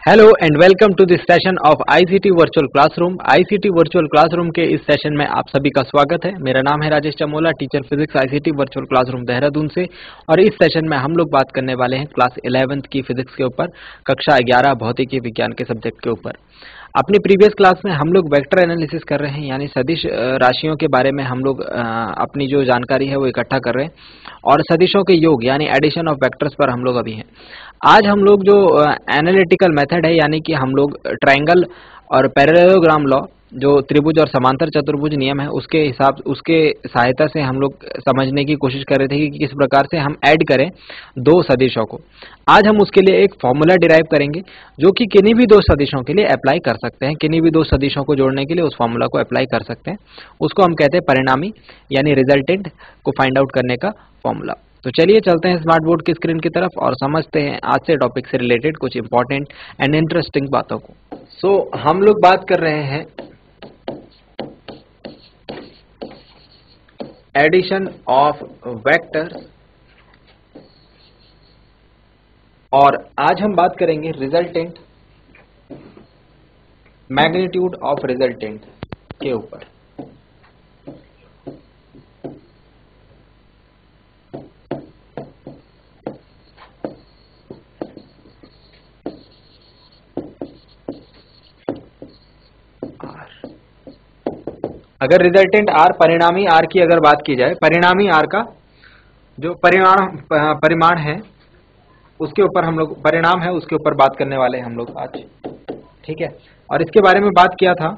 Hello and welcome to this session of ICT virtual classroom. ICT virtual classroom के इस session में आप सभी का स्वागत है। मेरा नाम है Rajesh Chamola, teacher physics ICT virtual classroom Dehradun से। और इस सेशन में हम लोग बात करने वाले हैं क्लास 11th की फिजिक्स के ऊपर, कक्षा 11 भौतिकी विज्ञान के सब्जेक्ट के ऊपर। अपनी प्रीवियस क्लास में हम लोग वेक्टर एनालिसिस कर रहे हैं, यानी सदिश राशियों के बारे में हम लोग अपनी जो जानकारी है वो इकट्ठा कर रहे हैं, और सदिशों के योग यानी एडिशन ऑफ वेक्टर्स पर हम लोग अभी हैं। आज हम लोग जो एनालिटिकल मेथड है, यानी कि हम लोग ट्रायंगल और पैरेललोग्राम लॉ, जो त्रिभुज और समांतर चतुर्भुज नियम है, उसके सहायता से हम लोग समझने की कोशिश कर रहे थे कि किस प्रकार से हम ऐड करें दो सदिशों को। आज हम उसके लिए एक फॉर्मूला डिराइव करेंगे जो कि किन्हीं भी दो सदिशों के लिए अप्लाई कर सकते हैं। किन्हीं भी दो सदिशों को जोड़ने के लिए उस फॉर्मूला को अप्लाई कर सकते हैं। उसको हम कहते हैं परिणामी, यानी रिजल्टेंट को फाइंड आउट करने का फॉर्मूला। तो चलिए चलते हैं स्मार्ट बोर्ड की स्क्रीन की तरफ और समझते हैं आज से टॉपिक से रिलेटेड कुछ इंपॉर्टेंट एंड इंटरेस्टिंग बातों को। सो हम लोग बात कर रहे हैं एडिशन ऑफ वेक्टर्स, और आज हम बात करेंगे रिजल्टेंट, मैग्नीट्यूड ऑफ रिजल्टेंट के ऊपर। अगर रिजल्टेंट आर, परिणामी आर की अगर बात की जाए, परिणामी आर का जो परिमाण है उसके ऊपर हम लोग, परिणाम है उसके ऊपर बात करने वाले हैं हम लोग आज। ठीक है, और इसके बारे में बात किया था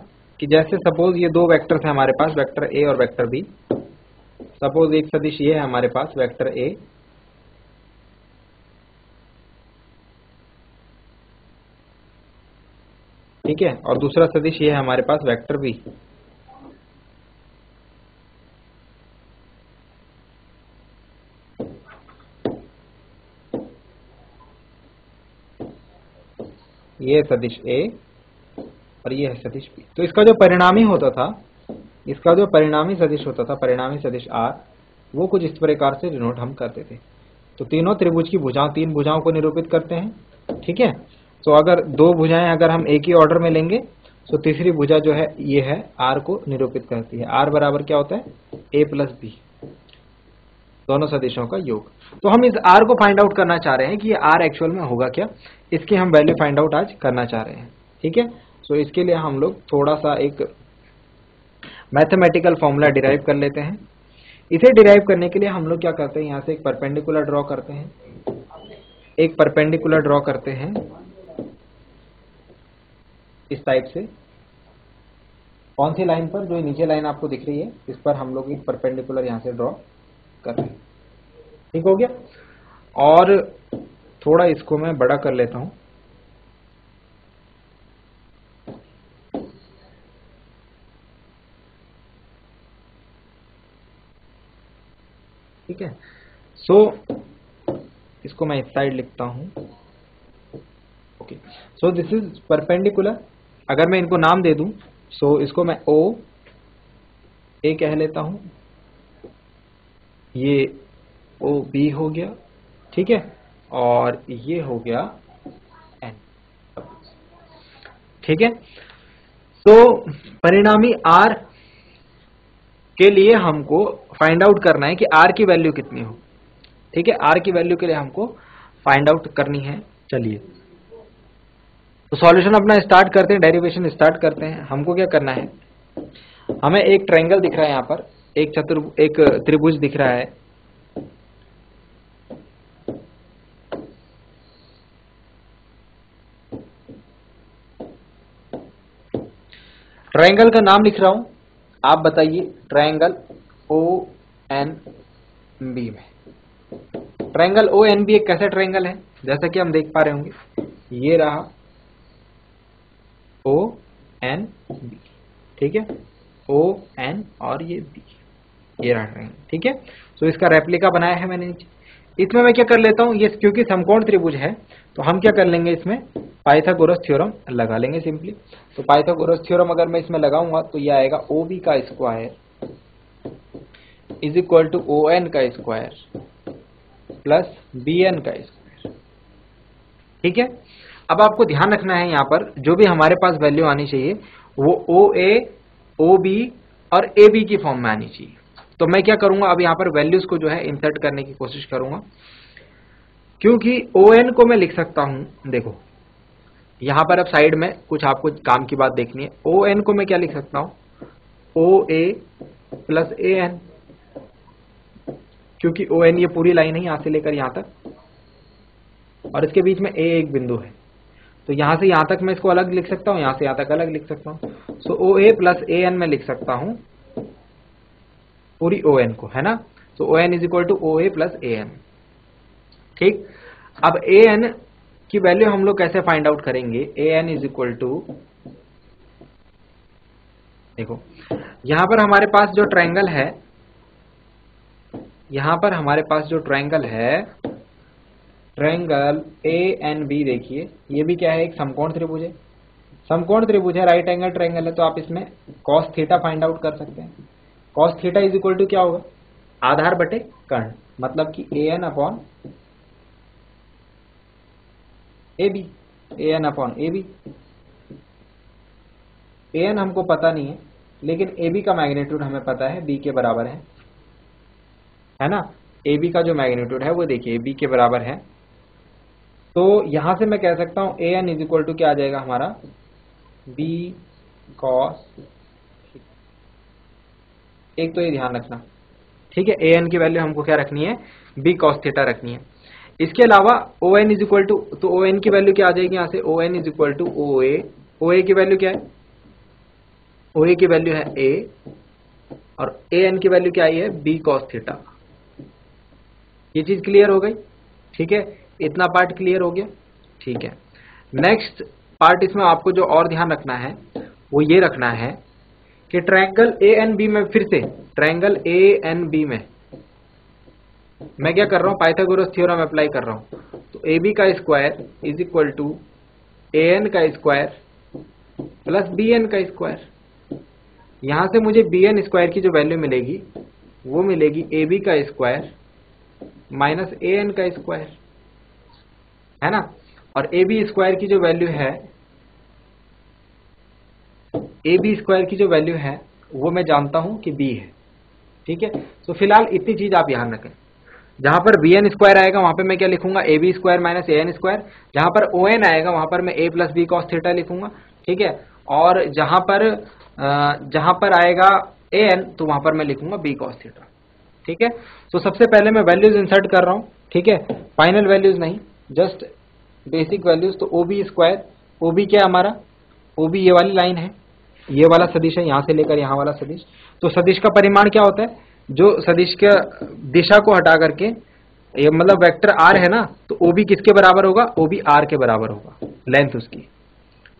कि जैसे सपोज ये दो वेक्टर्स हैं हमारे पास, वेक्टर ए और वेक्टर बी। सपोज एक सदिश ये है हमारे पास वेक्टर ए, ठीक है, और दूसरा सदिश ये है हमारे पास वेक्टर बी। ये सदिश ए और ये है सदिश बी। तो इसका जो परिणामी होता था, इसका जो परिणामी सदिश होता था, परिणामी सदिश आर, वो कुछ इस प्रकार से डिनोट हम करते थे। तो तीनों त्रिभुज की भुजाओं, तीन भुजाओं को निरूपित करते हैं। ठीक है, तो अगर दो भुजाएं अगर हम एक ही ऑर्डर में लेंगे तो तीसरी भुजा जो है ये है आर को निरूपित करती है। आर बराबर क्या होता है, ए प्लस बी, दोनों सदिशों का योग। तो हम इस आर को फाइंड आउट करना चाह रहे हैं कि ये आर एक्चुअल में होगा क्या, इसकी हम वैल्यू फाइंड आउट आज करना चाह रहे हैं। ठीक है, सो इसके लिए हम लोग थोड़ा सा एक मैथमेटिकल फॉर्मूला डिराइव कर लेते हैं। इसे डिराइव करने के लिए हम लोग क्या करते हैं, यहां से एक परपेंडिकुलर ड्रॉ करते हैं, एक परपेंडिकुलर ड्रॉ करते हैं इस टाइप से। कौन सी लाइन पर, जो नीचे लाइन आपको दिख रही है, इस पर हम लोग एक परपेंडिकुलर यहां से ड्रॉ कर रहे हैं। ठीक हो गया, और थोड़ा इसको मैं बड़ा कर लेता हूं। ठीक है, सो इसको मैं इस साइड लिखता हूं। Okay, so this is perpendicular. अगर मैं इनको नाम दे दूं, सो इसको मैं ओ ए कह लेता हूं, ये ओ बी हो गया। ठीक है, और ये हो गया एन। ठीक है, तो परिणामी आर के लिए हमको फाइंड आउट करना है कि आर की वैल्यू कितनी हो। ठीक है, आर की वैल्यू के लिए हमको फाइंड आउट करनी है। चलिए तो सॉल्यूशन अपना स्टार्ट करते हैं, डेरिवेशन स्टार्ट करते हैं। हमको क्या करना है, हमें एक ट्रायंगल दिख रहा है, यहाँ पर एक त्रिभुज दिख रहा है। ट्रायंगल का नाम लिख रहा हूं, आप बताइए। ट्रायंगल ओ एन बी में, ट्रायंगल ओ एन बी एक कैसा ट्रायंगल है, जैसा कि हम देख पा रहे होंगे, ये रहा ओ एन बी। ठीक है, ओ एन और ये बी, ये रहा ट्रायंगल। ठीक है, तो इसका रेप्लिका बनाया है मैंने नीचे। इसमें मैं क्या कर लेता हूं, ये क्योंकि समकोण त्रिभुज है तो हम क्या कर लेंगे, इसमें पाइथागोरस थ्योरम लगा लेंगे सिंपली। तो पाइथागोरस थ्योरम अगर मैं इसमें लगाऊंगा तो ये आएगा ओ बी का square is equal to O N का स्क्वायर प्लस बी एन का स्क्वायर। ठीक है, अब आपको ध्यान रखना है यहाँ पर जो भी हमारे पास वैल्यू आनी चाहिए वो OA, OB और AB की फॉर्म में आनी चाहिए। तो मैं क्या करूंगा, अब यहाँ पर वैल्यूज को जो है इंसर्ट करने की कोशिश करूंगा, क्योंकि ON को मैं लिख सकता हूं, देखो यहाँ पर अब साइड में कुछ आपको काम की बात देखनी है। ON को मैं क्या लिख सकता हूं, OA प्लस AN, क्योंकि ON ये पूरी लाइन है यहां से लेकर यहां तक और इसके बीच में A एक बिंदु है, तो यहां से यहां तक मैं इसको अलग लिख सकता हूं, यहां से यहां तक अलग लिख सकता हूं। सो OA प्लस AN में लिख सकता हूं पूरी ON को, है ना। तो ON is equal to OA plus AN। ठीक, अब AN की वैल्यू हम लोग कैसे फाइंड आउट करेंगे, AN इज इक्वल टू, देखो यहां पर हमारे पास जो ट्रायंगल है, यहां पर हमारे पास जो ट्रायंगल है, ट्रायंगल ANB, देखिए ये भी क्या है, एक समकोण त्रिभुज है। समकोण त्रिभुज है, राइट एंगल ट्रायंगल है, तो आप इसमें cos थीटा फाइंड आउट कर सकते हैं। cos theta is equal to क्या होगा, आधार बटे कर्ण, मतलब कि AN upon AB, AN upon AB। AN हमको पता नहीं है, लेकिन AB का मैग्नीट्यूड हमें पता है, B के बराबर है ना। AB का जो मैग्नीट्यूड है वो देखिए B के बराबर है, तो यहां से मैं कह सकता हूं AN इज इक्वल टू क्या आ जाएगा हमारा, B cos, एक तो ये ध्यान रखना, ठीक है। AN की वैल्यू हमको क्या रखनी है, B cos थीटा रखनी है। इसके अलावा ON इज इक्वल टू, तो ON की वैल्यू क्या आ जाएगी यहां से, ON is equal to OA, OA की वैल्यू क्या है, OA की वैल्यू है A और AN की वैल्यू क्या आई है, B cos थीटा। ये चीज क्लियर हो गई, ठीक है, इतना पार्ट क्लियर हो गया, ठीक है। नेक्स्ट पार्ट इसमें आपको जो और ध्यान रखना है वो ये रखना है कि ट्रायंगल ANB में, फिर से ट्रायंगल ANB में मैं क्या कर रहा हूं, पाइथागोरस थ्योरम अप्लाई कर रहा हूं। तो AB का square is equal to AN का स्क्वायर प्लस BN का स्क्वायर। यहां से मुझे BN स्क्वायर की जो वैल्यू मिलेगी वो मिलेगी AB का स्क्वायर माइनस AN का स्क्वायर, है ना। और AB स्क्वायर की जो वैल्यू है, AB स्क्वायर की जो वैल्यू है वो मैं जानता हूं कि B है, ठीक है। तो फिलहाल इतनी चीज आप ध्यान रखें, जहां पर BN स्क्वायर आएगा वहां पे मैं क्या लिखूंगा, AB square minus AN square. जहां पर ON आएगा वहां पर मैं A plus B cos theta लिखूंगा, ठीक है। और जहां पर आएगा AN तो वहां पर मैं लिखूंगा B cos थीटा, ठीक है। तो सबसे पहले मैं वैल्यूज इंसर्ट कर रहा हूं, ठीक है, फाइनल वैल्यूज नहीं, जस्ट बेसिक वैल्यूज। तो OB स्क्वायर, OB क्या है हमारा, OB ये वाली लाइन है, ये वाला सदिश है, यहां से लेकर यहां वाला सदिश। तो सदिश का परिमाण क्या होता है, जो सदिश का दिशा को हटा करके, ये मतलब वेक्टर R है ना, तो OB किसके बराबर होगा, OB R के बराबर होगा, लेंथ उसकी,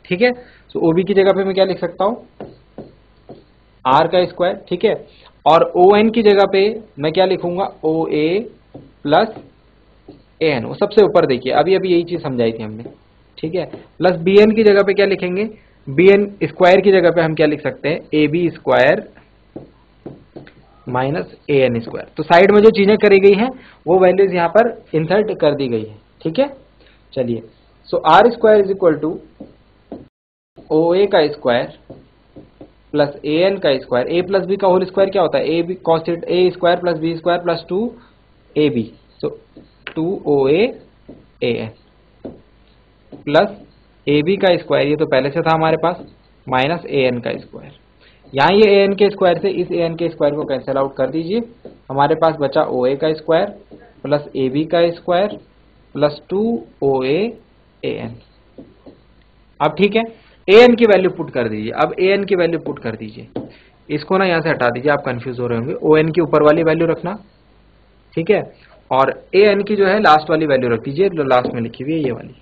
ठीक है। तो OB की जगह पे मैं क्या लिख सकता हूं, R का स्क्वायर, ठीक है। और ON की जगह पे मैं क्या लिखूंगा, OA प्लस AN, वो सबसे ऊपर देखिए, अभी अभी यही चीज समझाई थी हमने, ठीक है। प्लस BN की जगह पे क्या लिखेंगे, BN स्क्वायर की जगह पे हम क्या लिख सकते हैं, AB square minus AN square. तो साइड में जो चीजें करी गई हैं वो वैल्यूज यहाँ पर इंसर्ट कर दी गई है, ठीक है। चलिए, so R square is equal to OA का स्क्वायर प्लस AN का स्क्वायर, A प्लस B का होल स्क्वायर क्या होता है, A B cos theta, A square plus B square plus 2AB, so 2OA AN plus AB का square, ये तो पहले से था हमारे पास, माइनस AN का स्क्वायर। यहाँ ये AN के स्क्वायर से इस AN के स्क्वायर को कैंसिल आउट कर दीजिए, हमारे पास बचा OA का स्क्वायर प्लस AB का स्क्वायर प्लस 2OA AN। अब ठीक है, AN की वैल्यू पुट कर दीजिए, अब AN की वैल्यू पुट कर दीजिए, इसको ना यहाँ से हटा दीजिए, आप कंफ्यूज हो रहे होंगे। ON की ऊपर वाली वैल्यू रखना, ठीक है, और AN की जो है लास्ट वाली वैल्यू रख दीजिए, जो लास्ट में लिखी हुई है ये वाली।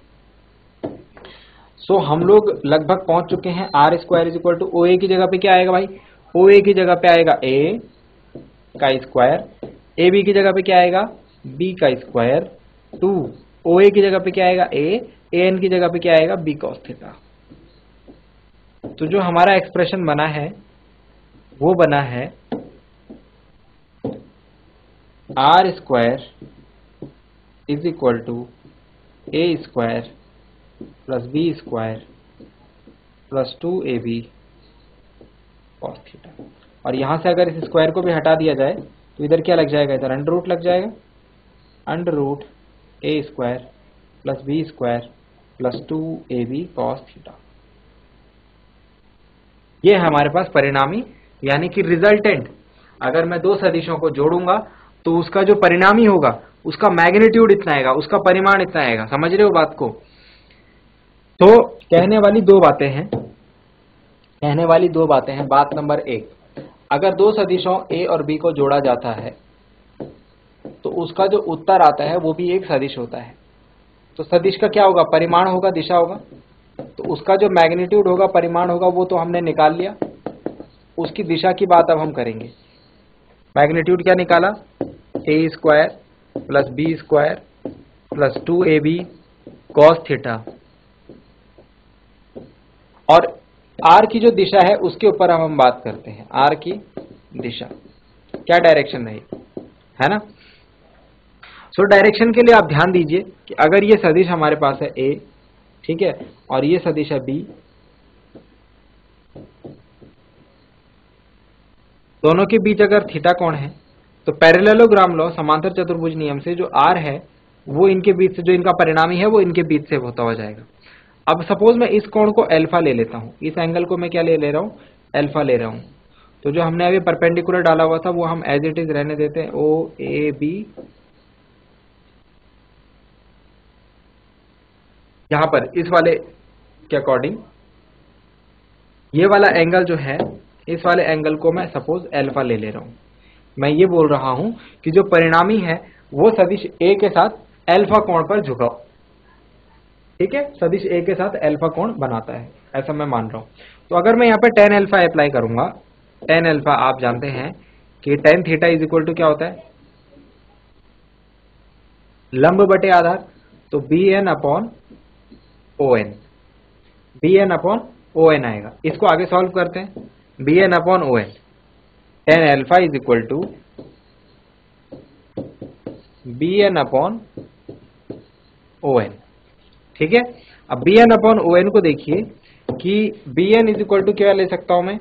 सो हम लोग लगभग पहुंच चुके हैं। R square is equal to OA की जगह पे क्या आएगा भाई, OA की जगह पे आएगा A का स्क्वायर, AB की जगह पे क्या आएगा, B का स्क्वायर, 2 OA की जगह पे क्या आएगा A, AN की जगह पे क्या आएगा B cos थीटा। तो जो हमारा एक्सप्रेशन बना है वो बना है R square is equal to A square plus B square plus 2ab cos theta. और यहां से अगर इस स्क्वायर को भी हटा दिया जाए तो इधर क्या लग जाएगा, इधर अंडर रूट लग जाएगा, under root A square plus B square plus 2ab cos theta. ये है हमारे पास परिणामी यानी कि रिजल्टेंट। अगर मैं दो सदिशों को जोड़ूंगा तो उसका जो परिणामी होगा उसका मैग्नीट्यूड इतना आएगा, उसका परिमाण इतना आएगा। समझ रहे हो बात को? तो कहने वाली दो बातें हैं। बात नंबर 1, अगर दो सदिशों a और b को जोड़ा जाता है तो उसका जो उत्तर आता है वो भी एक सदिश होता है। तो सदिश का क्या होगा, परिमाण होगा, दिशा होगा। तो उसका जो मैग्नीट्यूड होगा, परिमाण होगा, वो तो हमने निकाल लिया। उसकी दिशा की बात अब हम करेंगे। मैग्नीट्यूड क्या निकाला, a square plus B square plus 2ab cos theta. और r की जो दिशा है उसके ऊपर हम बात करते हैं। r की दिशा क्या डायरेक्शन रहेगी, है ना। सो डायरेक्शन के लिए आप ध्यान दीजिए कि अगर ये सदिश हमारे पास है a, ठीक है, और ये सदिश है b, दोनों के बीच अगर थीटा कोण है तो पैरेललोग्राम लॉ, समांतर चतुर्भुज नियम से जो r है वो इनके बीच से, जो इनका परिणामी है वो इनके बीच से होता हुआ जाएगा। अब सपोज मैं इस कोण को अल्फा ले लेता हूं, इस एंगल को मैं क्या ले रहा हूं, अल्फा ले रहा हूं। तो जो हमने अभी परपेंडिकुलर डाला हुआ था वो हम एज इट इज रहने देते हैं, ओ ए बी। यहां पर इस वाले के अकॉर्डिंग ये वाला एंगल जो है, इस वाले एंगल को मैं सपोज अल्फा ले रहा हूं। मैं ये बोल रहा हूं कि जो परिणामी है वो सदिश ए के साथ अल्फा कोण पर झुका, ठीक है, सदिश ए के साथ अल्फा कोण बनाता है, ऐसा मैं मान रहा हूं। तो अगर मैं यहाँ पे tan अल्फा अप्लाई करूंगा, tan अल्फा आप जानते हैं कि tan theta is equal to क्या होता है, लंब बटे आधार। तो bn upon ON, bn upon ON आएगा। इसको आगे सॉल्व करते हैं, bn upon ON, tan alpha is equal to bn upon ON, ठीक है। अब bn अपॉन ON को देखिए कि bn इज इक्वल टू क्या ले सकता हूं मैं,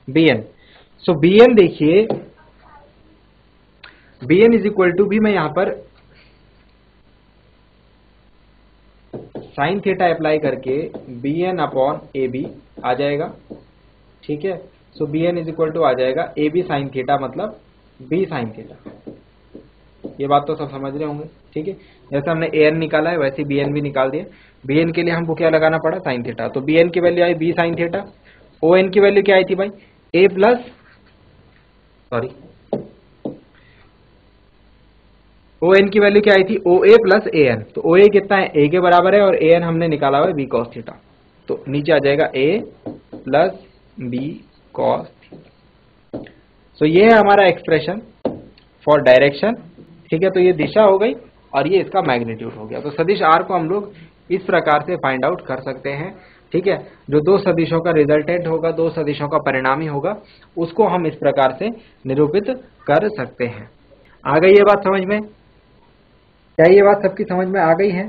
bn। सो bn देखिए, bn इज इक्वल टू भी मैं यहां पर साइन थीटा अप्लाई करके bn अपॉन ab आ जाएगा, ठीक है। सो bn इज इक्वल टू आ जाएगा ab साइन थीटा, मतलब b साइन थीटा। ये बात तो सब समझ रहे होंगे, ठीक है। जैसे हमने an निकाला है वैसे bn भी निकाल दिया। bn के लिए हमको क्या लगाना पड़ा, साइन थीटा। तो bn की value I b sine theta. on की वैल्यू क्या आई थी भाई, on की वैल्यू क्या आई थी, oa प्लस an। तो oa कितना है, a के बराबर है, और an हमने निकाला हुआ है b cos थीटा। तो नीचे आ जाएगा a plus b cos theta. So ये है हमारा एक्सप्रेशन फॉर डायरेक्शन, ठीक है। तो ये दिशा हो गई और ये इसका मैग्नीट्यूड हो गया। तो सदिश r को हम लोग इस प्रकार से फाइंड आउट कर सकते हैं, ठीक है। जो दो सदिशों का रिजल्टेंट होगा, दो सदिशों का परिणामी होगा, उसको हम इस प्रकार से निरूपित कर सकते हैं। आ गई ये बात समझ में? क्या ये बात सबकी समझ में आ गई है?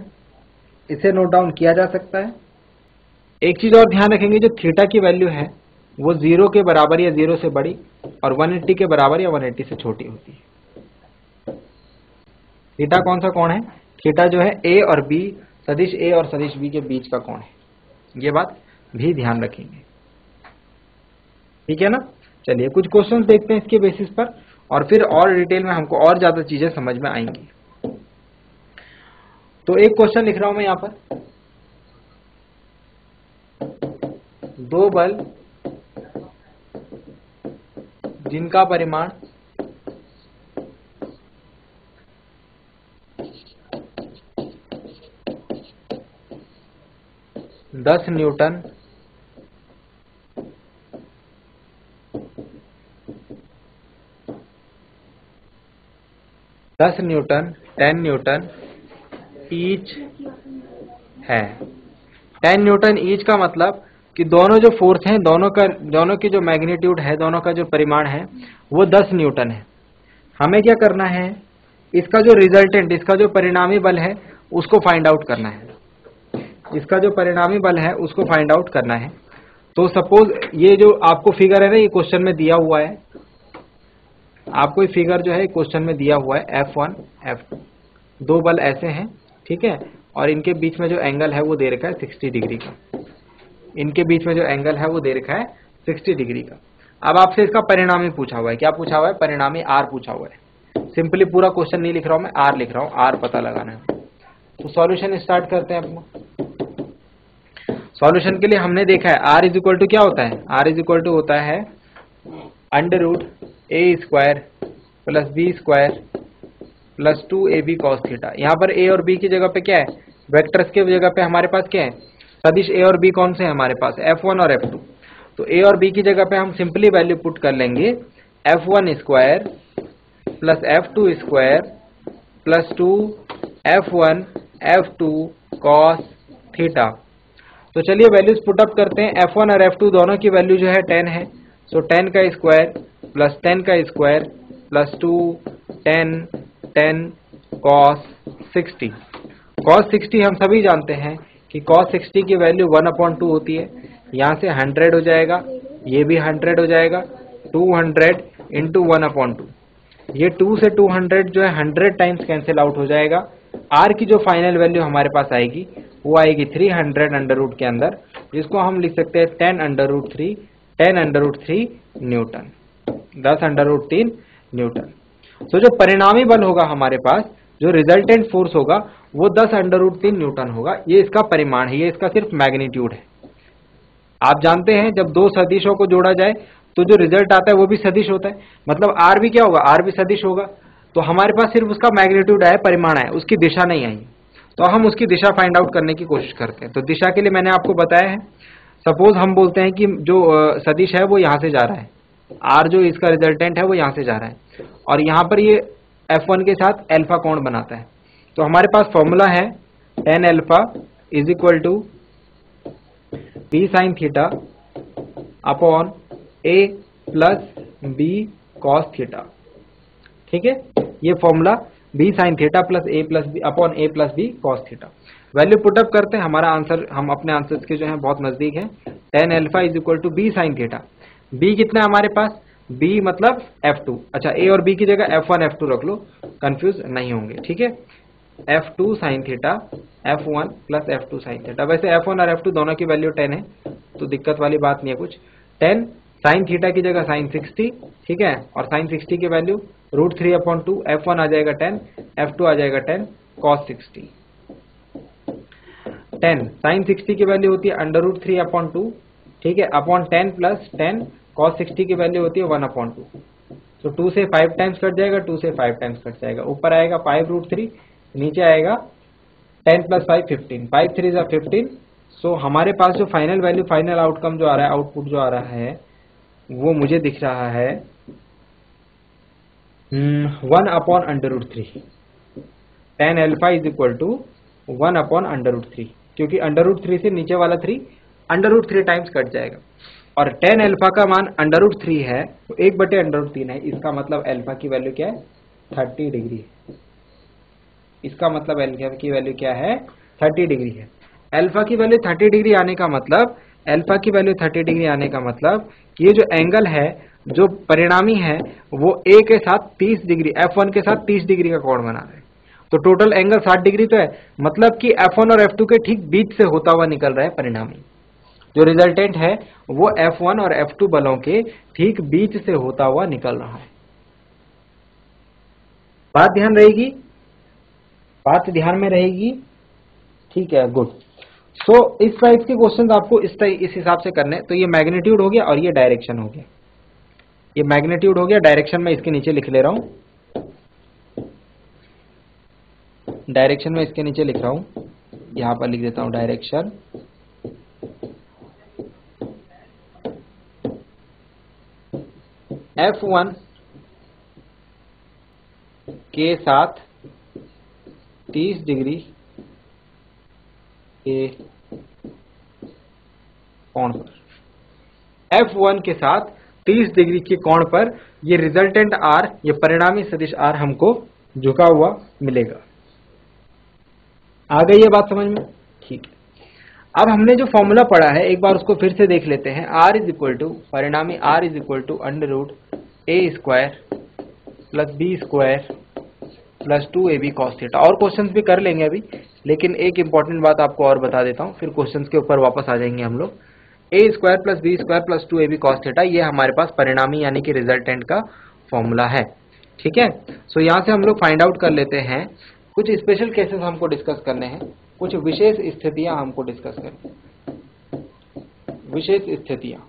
इसे नोट डाउन किया जा सकता है। एक चीज और ध्यान रखेंगे, जो थीटा की वैल्यू है वो 0 के बराबर या 0 से बड़ी और 180 के बराबर या 180 से छोटी होती है। थीटा कौन सा कोण है, थीटा जो है a और b, सदिश a और सदिश b के बीच का कोण है। ये बात भी ध्यान रखेंगे, ठीक है ना। चलिए कुछ क्वेश्चंस देखते हैं इसके बेसिस पर, और फिर और डिटेल में हमको और ज्यादा चीजें समझ में आएंगी। तो एक क्वेश्चन लिख रहा हूं मैं यहां पर, दो बल जिनका परिमाण 10 न्यूटन 10 न्यूटन 10 न्यूटन ईच है। 10 न्यूटन ईच का मतलब कि दोनों जो फोर्स हैं, दोनों की जो मैग्नीट्यूड है, दोनों का जो परिमाण है वो 10 न्यूटन है। हमें क्या करना है, इसका जो रिजल्टेंट, इसका जो परिणामी बल है उसको फाइंड आउट करना है। इसका जो परिणामी बल है उसको फाइंड आउट करना है। तो सपोज ये जो आपको फिगर है ना, ये क्वेश्चन में दिया हुआ है, आपको ये फिगर जो है क्वेश्चन में दिया हुआ है F1 F2, दो बल ऐसे हैं, ठीक है, और इनके बीच में जो एंगल है वो दे रखा है 60 डिग्री का, इनके बीच में जो एंगल है वो दे रखा है 60 डिग्री का। अब आपसे इसका परिणामी पूछा हुआ है, क्या पूछा हुआ है? परिणामी R पूछा हुआ है। सिंपली पूरा क्वेश्चन नहीं लिख रहा हूं मैं, R लिख रहा हूं, R पता लगाना है। तो सॉल्यूशन स्टार्ट करते हैं अपना। सॉल्यूशन के लिए हमने देखा है R इज इक्वल टू क्या होता है, R इज इक्वल टू होता है √a² plus b² plus 2ab cos theta. यहाँ पर a और b की जगह पे क्या है, वेक्टर्स के जगह पे हमारे पास क्या है, सदिश a और b कौन से हैं हमारे पास, F1 और F2। तो a और b की जगह पे हम सिंपली वैल्यू पुट कर लेंगे F1² plus F2² plus 2 F1 F2 cos theta. तो चलिए वैल्यूज पुटअप करते हैं। F1 और F2 दोनों की वैल्यू जो है 10 है, सो 10 का स्क्वायर प्लस 10 का स्क्वायर प्लस 2 10 cos 60। cos 60 हम सभी जानते हैं कि cos 60 की वैल्यू 1/2 होती है। यहाँ से 100 हो जाएगा, ये भी 100 हो जाएगा, 200 इंटू 1/2। ये 2 से 200 जो है 100 टाइम्स कैंसिल आउट हो जाएगा। R की जो फाइनल वैल्यू हमारे पास आएगी वो आएगी 300 अंडर रूट के अंदर, जिसको हम लिख सकते हैं 10√3 न्यूटन, 10√3 न्यूटन। तो जो परिणामी बल होगा हमारे पास, जो रिजल्टेंट फोर्स होगा वो 10√3 न्यूटन होगा। ये इसका परिमाण है, ये इसका सिर्फ मैग्नीट्यूड है। आप जानते हैं जब दो सदिशों को जोड़ा जाए तो जो रिजल्ट आता है वो भी सदिश होता है, मतलब R भी क्या होगा, R भी सदिश होगा। तो हमारे पास सिर्फ उसका मैग्नीट्यूड आया, परिमाण है, उसकी दिशा नहीं आई। तो हम उसकी दिशा फाइंड आउट करने की कोशिश करते हैं। तो दिशा के लिए मैंने आपको बताया है, सपोज हम बोलते हैं कि जो सदिश है वो यहाँ से जा रहा है, R जो इसका रिजल्टेंट है वो यहाँ से जा रहा है, और यहाँ पर ये F1 के साथ अल्फा कोण बनाता है। तो हमारे पास फॉर्मूला है tan alpha is equal to b sin theta upon a plus b cos theta, ठीक है। ये formula b sin theta plus a plus b upon a plus b cos theta. Value put up करते हैं, हमारा answer, हम अपने answers के जो है बहुत नजदीक है। tan alpha is equal to b sin theta, b कितना है हमारे पास, b मतलब F2, अच्छा a और b की जगह F1 F2 रख लो, कंफ्यूज नहीं होंगे, ठीक है। F2 sin theta F1 plus F2 sin theta. वैसे F1 और F2 दोनों की वैल्यू 10 है, तो दिक्कत वाली बात नहीं है कुछ। 10 sin थीटा की जगह sin 60, ठीक है, और sin 60 की वैल्यू √3/2, F1 आ जाएगा 10, F2 आ जाएगा 10 cos 60। 10 sin 60 की वैल्यू होती है √3/2, ठीक है, अपॉन 10 प्लस 10 cos 60 की वैल्यू होती है 1/2। तो 2 से 5 टाइम्स कट जाएगा, 2 से 5 टाइम्स कट जाएगा, ऊपर आएगा 5√3, नीचे आएगा 10 प्लस 5 15, 5 3 जा 15। सो हमारे पास जो फाइनल वैल्यू, फाइनल आउटकम जो आ रहा है, आउटपुट जो आ रहा है वो मुझे दिख रहा है 1/√3। tan alpha is equal to 1/√3, क्योंकि √3 से नीचे वाला 3 √3 टाइम्स कट जाएगा, और tan अल्फा का मान √3 है, तो 1/√3 है। इसका मतलब अल्फा की वैल्यू क्या है, 30 डिग्री है। इसका मतलब अल्फा की वैल्यू क्या है, 30 डिग्री है। अल्फा की वैल्यू 30 डिग्री आने का मतलब, अल्फा की वैल्यू 30 डिग्री आने का मतलब कि ये जो एंगल है, जो परिणामी है, वो a के साथ 30 डिग्री, F1 के साथ 30 डिग्री का कोण बना रहे हैं। तो टोटल एंगल 60 डिग्री तो है, मतलब कि F1 और F2 के ठीक बीच से होता हुआ निकल रहा है परिणामी। जो रिजल्टेंट है वो F1 और F2 बलों के ठीक बीच से होता हुआ निकल रहा है। बात ध्यान रहेगी, बात ध्यान में रहेगी, ठीक है, गुड। सो इस टाइप के क्वेश्चन आपको इस हिसाब से करने। तो ये मैग्नीट्यूड हो गया और ये डायरेक्शन हो गया, ये मैग्नीट्यूड हो गया, डायरेक्शन में इसके नीचे लिख ले रहा हूं, डायरेक्शन में इसके नीचे लिख रहा हूं, यहां पर लिख देता हूं डायरेक्शन F1 के साथ 30 डिग्री के कोण पर, F1 के साथ 30 डिग्री के कोण पर ये रिजल्टेंट R, ये परिणामी सदिश R हमको झुका हुआ मिलेगा। आ गई ये बात समझ में, ठीक है। अब हमने जो फॉर्मूला पढ़ा है एक बार उसको फिर से देख लेते हैं। R इज इक्वल टू, परिणामी R is equal to under root A square plus B square plus 2ab cos theta. और क्वेश्चंस भी कर लेंगे अभी, लेकिन एक इंपॉर्टेंट बात आपको और बता देता हूं, फिर क्वेश्चंस के ऊपर वापस आ जाएंगे हम लोग। A square plus B square plus 2ab cos theta, ये हमारे पास परिणामी यानी कि रिजल्टेंट का फॉर्मूला है। ठीक है, सो यहां से हम लोग फाइंड आउट कर लेते हैं। कुछ स्पेशल केसेस हमको डिस्कस करने हैं, कुछ विशेष स्थितियां हमको डिस्कस करनी हैं। विशेष स्थितियां,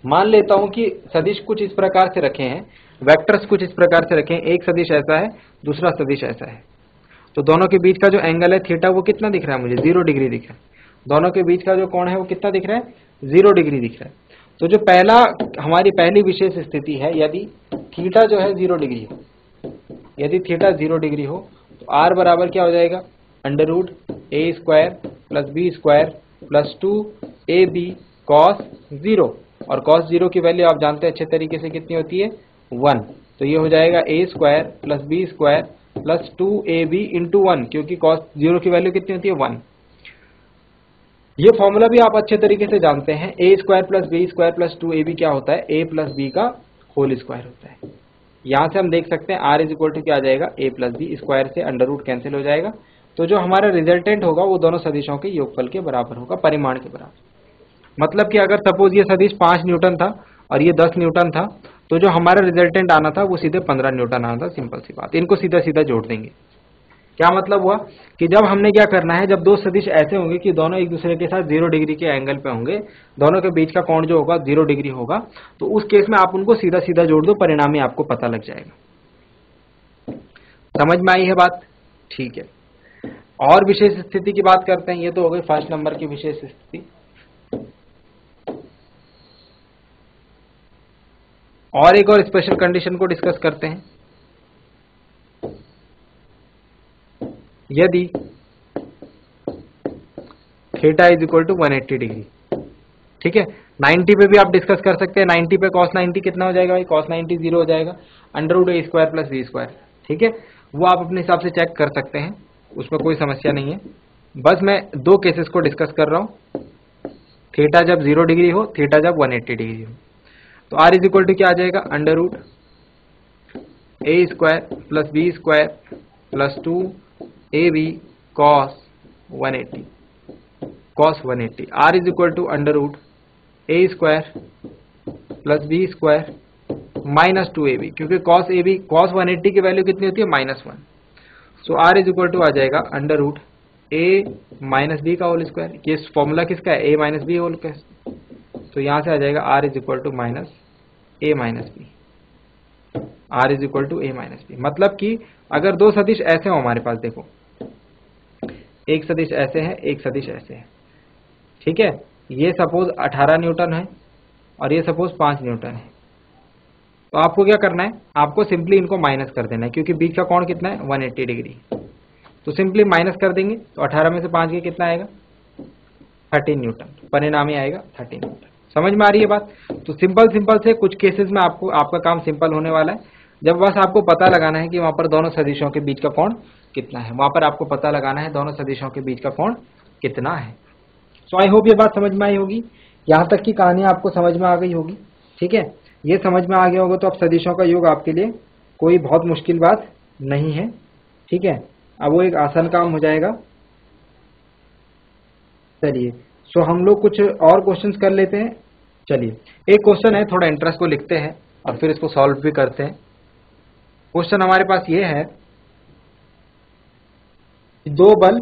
मान लेता हूं कि सदिश कुछ इस प्रकार से रखे हैं, वेक्टर्स कुछ इस प्रकार से रखे हैं, एक सदिश ऐसा है, दूसरा सदिश ऐसा है, तो दोनों के बीच का जो एंगल है थीटा वो कितना दिख रहा है मुझे, 0 डिग्री दिख रहा है। दोनों के बीच का जो कोण है वो कितना दिख रहा है, 0 डिग्री दिख रहा है। तो जो पहला हमारी पहली विशेष स्थिति है, यदि थीटा जो है 0 डिग्री हो, यदि थीटा 0 डिग्री हो तो r बराबर क्या हो जाएगा, under root A square plus B square plus 2ab cos 0, और cos 0 की वैल्यू आप जानते हैं अच्छे तरीके से कितनी होती है, 1। तो ये हो जाएगा A square plus B square plus 2ab into 1, क्योंकि cos 0 की वैल्यू कितनी होती है, 1। ये फॉर्मूला भी आप अच्छे तरीके से जानते हैं, A square plus B square plus 2ab क्या होता है, a प्लस बी का होल स्क्वायर होता है। यहां से हम देख सकते हैं r इज इक्वल टू क्या आ जाएगा, a प्लस बी, स्क्वायर से अंडर रूट कैंसिल हो जाएगा, तो जो हमारा रिजल्टेंट होगा वो दोनों सदिशों के योगफल के बराबर होगा, परिमाण के बराबर। मतलब कि अगर सपोज ये सदिश 5 न्यूटन था और ये 10 न्यूटन था, तो जो हमारा रिजल्टेंट आना था वो सीधे 15 न्यूटन आना था। सिंपल सी बात, इनको सीधा सीधा जोड़ देंगे। क्या मतलब हुआ कि जब हमने क्या करना है, जब दो सदिश ऐसे होंगे कि दोनों एक दूसरे के साथ 0 डिग्री के एंगल पे होंगे, दोनों के बीच का कोण जो होगा 0 डिग्री होगा, तो उस केस में आप उनको सीधा सीधा जोड़ दो, परिणामी आपको पता लग जाएगा। समझ में आई है बात? ठीक है, और विशेष स्थिति की बात करते हैं। ये तो हो गई फर्स्ट नंबर की विशेष स्थिति। और एक और स्पेशल कंडीशन को डिस्कस करते हैं। यदि theta is equal to 180 degree, ठीक है, 90 पे भी आप डिस्कस कर सकते हैं। 90 पे cos 90 कितना हो जाएगा भाई, cos 90 0 हो जाएगा, under root A square plus B square. ठीक है, वो आप अपने हिसाब से चेक कर सकते हैं, उसमें कोई समस्या नहीं है। बस मैं दो केसेस को डिस्कस कर रहा हूं, थीटा जब 0 डिग्री हो, थीटा जब 180 डिग्री हो। तो r इज इक्वल टू क्या आ जाएगा, under root A square plus B square plus 2ab cos 180, cos 180। r is equal to under root A square plus B square minus 2ab, क्योंकि cos 180 की value कितनी होती है, -1। So r is equal to आ जाएगा under root a minus B का whole square. ये formula किसका है, a माइनस बी होल का। तो यहां से आ जाएगा r is equal to minus a minus B, r is equal to a minus B. मतलब कि अगर दो सदिश ऐसे हो हमारे पास, देखो एक सदिश ऐसे है, एक सदिश ऐसे है, ठीक है, ये सपोज 18 न्यूटन है और ये सपोज 5 न्यूटन है। तो आपको क्या करना है, आपको सिंपली इनको माइनस कर देना है, क्योंकि बीच का कोण कितना है, 180 डिग्री। तो सिंपली माइनस कर देंगे, तो 18 में से 5 के कितना आएगा, 13 न्यूटन, परिणामी आएगा 13 न्यूटन। समझ में आ रही है बात? तो सिंपल से कुछ केसेस में आपका काम सिंपल होने वाला है। जब बस आपको पता लगाना है कि वहां पर दोनों सदिशों के बीच का कोण कितना है, वहां पर आपको पता लगाना है दोनों सदिशों के बीच का कोण कितना है। सो आई होप ये बात समझ में आई होगी, यहाँ तक की कहानी आपको समझ में आ गई होगी। ठीक है, ये समझ में आ गया होगा तो अब सदिशों का योग आपके लिए कोई बहुत मुश्किल बात नहीं है। ठीक है, अब वो एक आसान काम हो जाएगा। चलिए, सो हम लोग कुछ और क्वेश्चंस कर लेते हैं। चलिए, एक क्वेश्चन है, थोड़ा इंटरेस्ट को लिखते हैं और फिर इसको सॉल्व भी करते हैं। क्वेश्चन हमारे पास ये है, दो बल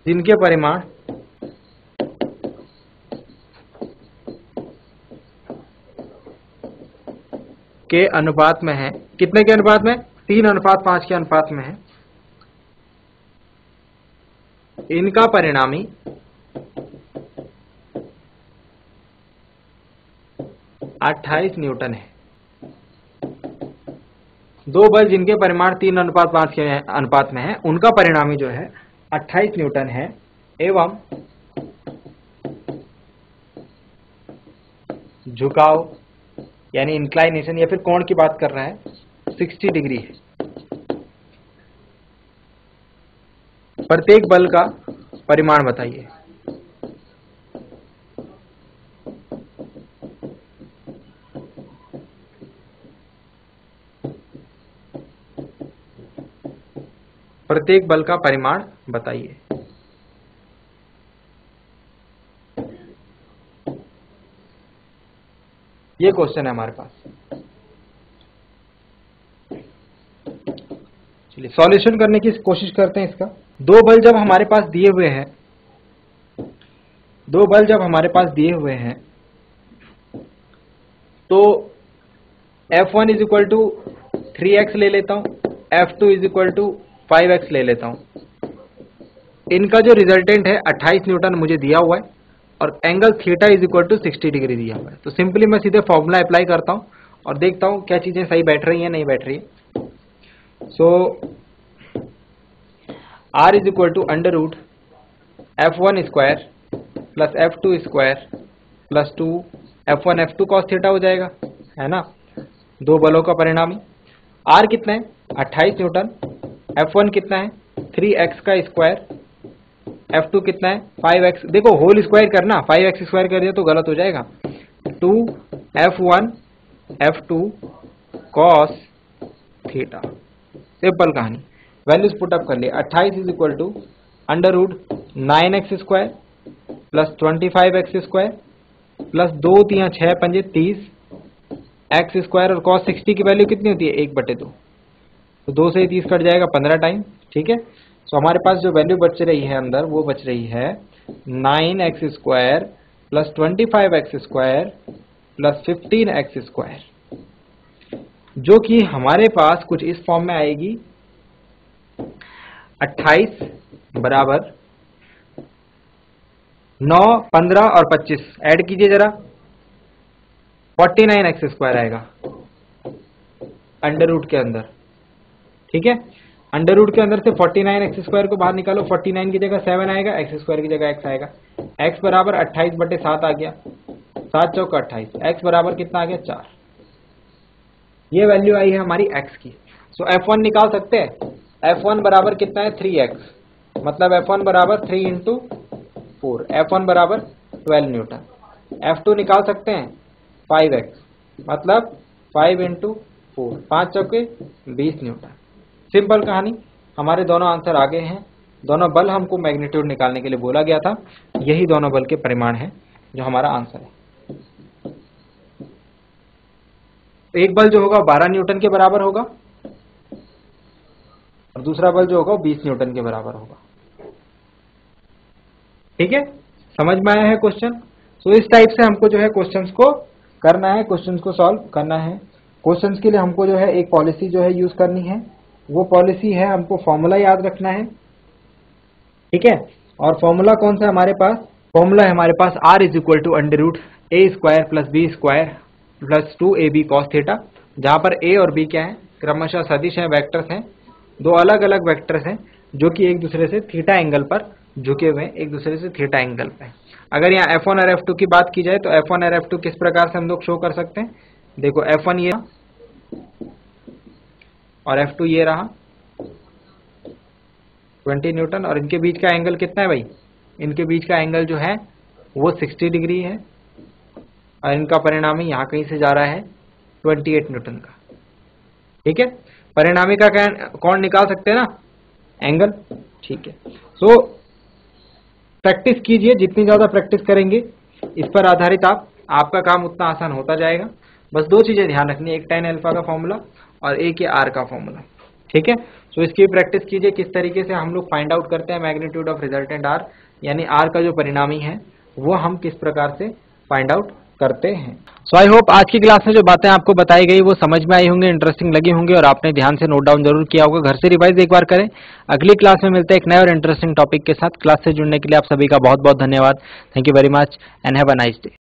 जिनके परिमाण के अनुपात में है, कितने के अनुपात में, 3:5 के अनुपात में है, इनका परिणामी 28 न्यूटन है। दो बल जिनके परिमाण 3:5 के अनुपात में है, उनका परिणामी जो है 28 न्यूटन है, एवं झुकाव यानी इंक्लाइनेशन या फिर कोण की बात कर रहा है 60 डिग्री है। प्रत्येक बल का परिमाण बताइए। प्रत्येक बल का परिमाण बताइए। ये क्वेश्चन है हमारे पास। चलिए सॉल्यूशन करने की कोशिश करते हैं इसका। दो बल जब हमारे पास दिए हुए हैं, तो F1 is equal to 3x ले लेता हूं, F2 is equal to 5x ले लेता हूं। इनका जो रिजल्टेंट है 28 न्यूटन मुझे दिया हुआ है और angle theta is equal to 60 degree दिया हुआ है। तो सिंपली मैं सीधे फॉर्मूला अप्लाई करता हूं और देखता हूं क्या चीजें सही बैठ रही हैं नहीं बैठ रही है। So R is equal to under root F1 square plus F2 square plus 2 F1 F2 cos theta हो जाएगा, है ना। दो बलों का परिणामी। R कितना है 28 न्यूटन, F1 कितना है 3x का स्क्वायर, F2 कितना है 5x। देखो होल स्क्वायर करना, 5x स्क्वायर कर दिया तो गलत हो जाएगा। 2 F1 F2 cos theta. Simple कहानी। वैल्यूज पुटअप कर लिए। 28 is equal to under root 9x square plus 25x square plus 2 3 6 5 30 x square और cos 60 की वैल्यू कितनी होती है 1/2। तो 2 से 30 कट जाएगा 15 टाइम, ठीक है। तो हमारे पास जो वैल्यू बच रही है अंदर वो बच रही है 9x square plus 25x square plus 15x square, जो कि हमारे पास कुछ इस फॉर्म में आएगी। 28 बराबर 9 15 और 25 ऐड कीजिए जरा, 49x स्क्वायर आएगा अंडर रूट के अंदर, ठीक है। अंडर रूट के अंदर से 49x स्क्वायर को बाहर निकालो, 49 की जगह 7 आएगा, x स्क्वायर की जगह x आएगा। x बराबर 28/7 आ गया, 7 चौका 28, x बराबर कितना आ गया 4। ये वैल्यू आई है हमारी x की। सो F1 निकाल सकते हैं। F1 बराबर कितना है 3x, मतलब F1 बराबर 3 इंटू 4, F1 बराबर 12 न्यूटन। F2 निकाल सकते हैं 5x, मतलब 5 इंटू 4, 5 चौके 20 न्यूटन। सिंपल कहानी। हमारे दोनों आंसर आगे हैं। दोनों बल हमको मैग्नीट्यूड निकालने के लिए बोला गया था, यही दोनों बल के परिमाण हैं जो हमारा आंसर है। एक बल जो होगा 12 न्यूटन के बराबर होगा और दूसरा बल जो होगा 20 न्यूटन के बराबर होगा, ठीक है। समझ में आया है क्वेश्चन। तो इस टाइप से हमको जो है क्वेश्चंस को करना है, क्वेश्चंस को सॉल्व करना है। क्वेश्चंस के लिए हमको जो है एक पॉलिसी जो है यूज करनी है। वो पॉलिसी है हमको फॉर्मूला याद रखना है, ठीक है। और फॉर्मूला कौन सा है हमारे पास? फॉर्मूला है हमारे पास R is equal to under root A square plus B square plus 2ab cos theta, जहां पर a और b क्या है क्रमशः सदिश हैं, वेक्टर्स हैं। दो अलग अलग वेक्टर्स हैं जो कि एक दूसरे से थीटा एंगल पर झुके हुए हैं, एक दूसरे से थीटा एंगल पे। अगर यहाँ F1 और F2 की बात की जाए तो F1 और F2 किस प्रकार से हम लोग शो कर सकते हैं? देखो F1 ये और F2 ये रहा 20 न्यूटन, और इनके बीच का एंगल कितना है भाई? इनके बीच का एंगल जो है वो 60 डिग्री है और इनका परिणामी यहाँ कहीं से जा रहा है 28 न्यूटन का, ठीक है। परिणामी का कोण निकाल सकते हैं ना, एंगल, ठीक है। सो प्रैक्टिस कीजिए, जितनी ज्यादा प्रैक्टिस करेंगे इस पर आधारित आपका काम उतना आसान होता जाएगा। बस दो चीजें ध्यान रखनी है, एक tan अल्फा का फॉर्मूला और एक ये R का फॉर्मूला, ठीक है। सो इसकी प्रैक्टिस कीजिए किस तरीके से हम लोग फाइंड आउट करते हैं मैग्नीट्यूड ऑफ रिजल्टेंट R, यानी R का जो परिणामी है वो हम किस प्रकार से फाइंड आउट करते हैं। सो आई होप आज की क्लास में जो बातें आपको बताई गई वो समझ में आई होंगी, इंटरेस्टिंग लगी होंगी और आपने ध्यान से नोट डाउन जरूर किया होगा। घर से रिवाइज एक बार करें। अगली क्लास में मिलते हैं एक नए और इंटरेस्टिंग टॉपिक के साथ। क्लास से जुड़ने के लिए आप सभी का बहुत बहुत धन्यवाद। Thank you very much and have a nice day.